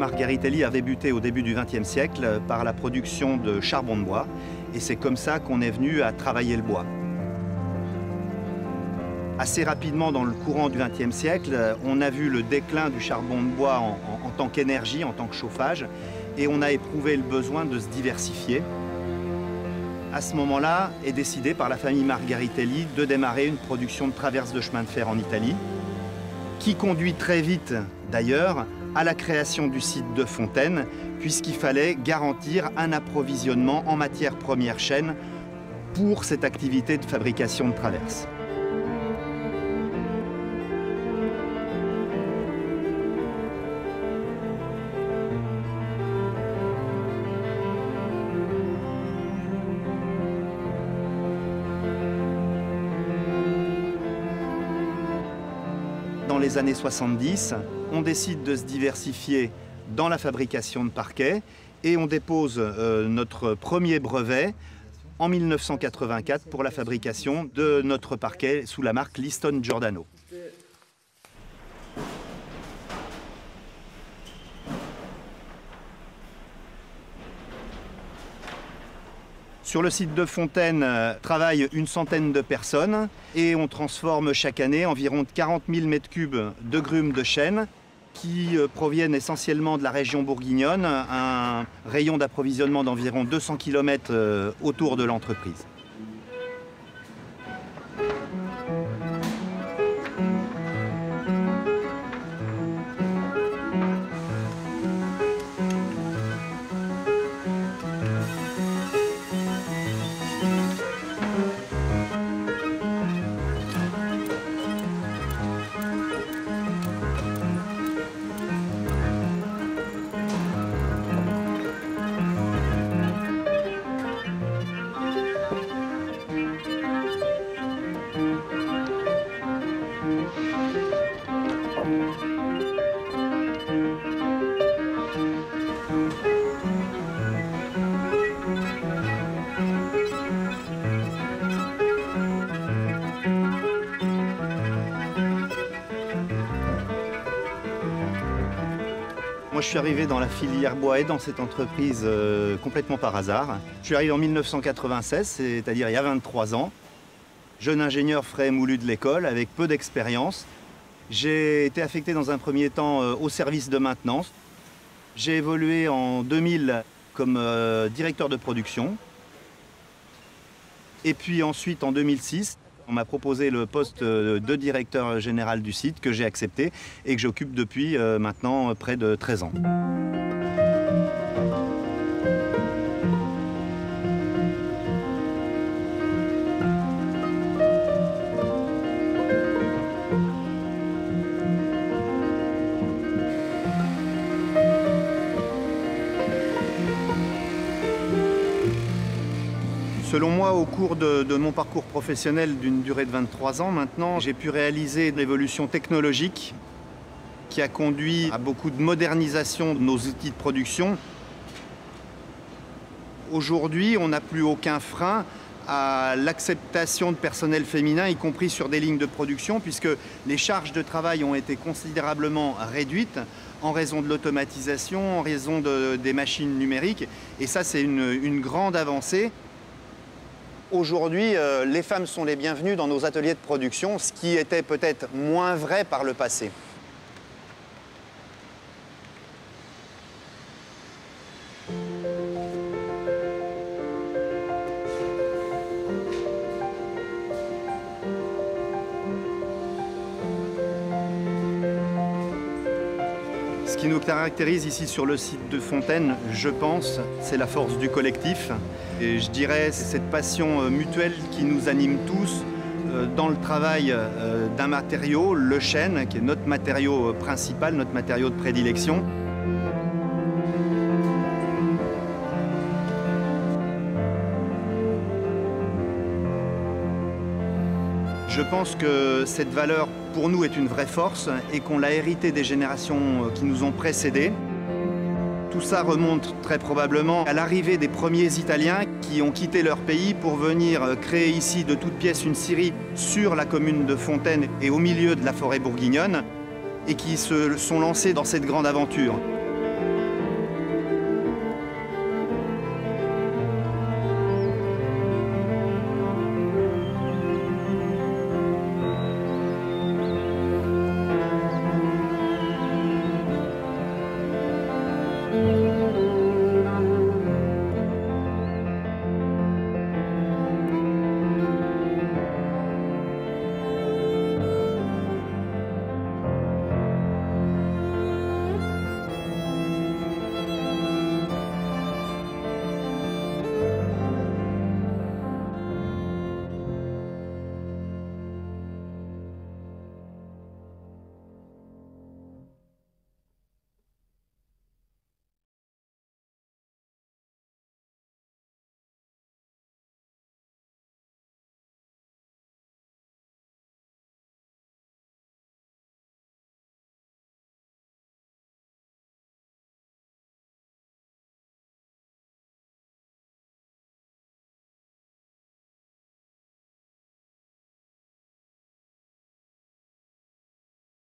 Margaritelli a débuté au début du XXe siècle par la production de charbon de bois. Et c'est comme ça qu'on est venu à travailler le bois. Assez rapidement, dans le courant du XXe siècle, on a vu le déclin du charbon de bois en tant qu'énergie, en tant que chauffage, et on a éprouvé le besoin de se diversifier. À ce moment-là, est décidé par la famille Margaritelli de démarrer une production de traverses de chemin de fer en Italie, qui conduit très vite, d'ailleurs, à la création du site de Fontaine, puisqu'il fallait garantir un approvisionnement en matières premières chaînes pour cette activité de fabrication de traverses. Dans les années 70, on décide de se diversifier dans la fabrication de parquets et on dépose notre premier brevet en 1984 pour la fabrication de notre parquet sous la marque Liston Giordano. Sur le site de Fontaine travaillent une centaine de personnes et on transforme chaque année environ 40 000 m3 de grumes de chêne qui proviennent essentiellement de la région bourguignonne, un rayon d'approvisionnement d'environ 200 km autour de l'entreprise. Moi, je suis arrivé dans la filière bois et dans cette entreprise complètement par hasard. Je suis arrivé en 1996, c'est-à-dire il y a 23 ans. Jeune ingénieur frais et moulu de l'école, avec peu d'expérience. J'ai été affecté dans un premier temps au service de maintenance. J'ai évolué en 2000 comme directeur de production. Et puis ensuite, en 2006, on m'a proposé le poste de directeur général du site que j'ai accepté et que j'occupe depuis maintenant près de 13 ans. Selon moi, au cours de mon parcours professionnel d'une durée de 23 ans maintenant, j'ai pu réaliser l'évolution technologique qui a conduit à beaucoup de modernisation de nos outils de production. Aujourd'hui, on n'a plus aucun frein à l'acceptation de personnel féminin, y compris sur des lignes de production, puisque les charges de travail ont été considérablement réduites en raison de l'automatisation, en raison des machines numériques. Et ça, c'est une grande avancée. Aujourd'hui, les femmes sont les bienvenues dans nos ateliers de production, ce qui était peut-être moins vrai par le passé. Ce qui nous caractérise ici sur le site de Fontaine, je pense, c'est la force du collectif. Et je dirais, c'est cette passion mutuelle qui nous anime tous dans le travail d'un matériau, le chêne, qui est notre matériau principal, notre matériau de prédilection. Je pense que cette valeur, pour nous, est une vraie force et qu'on l'a héritée des générations qui nous ont précédés. Tout ça remonte très probablement à l'arrivée des premiers Italiens qui ont quitté leur pays pour venir créer ici de toutes pièces une scierie sur la commune de Fontaine et au milieu de la forêt bourguignonne et qui se sont lancés dans cette grande aventure.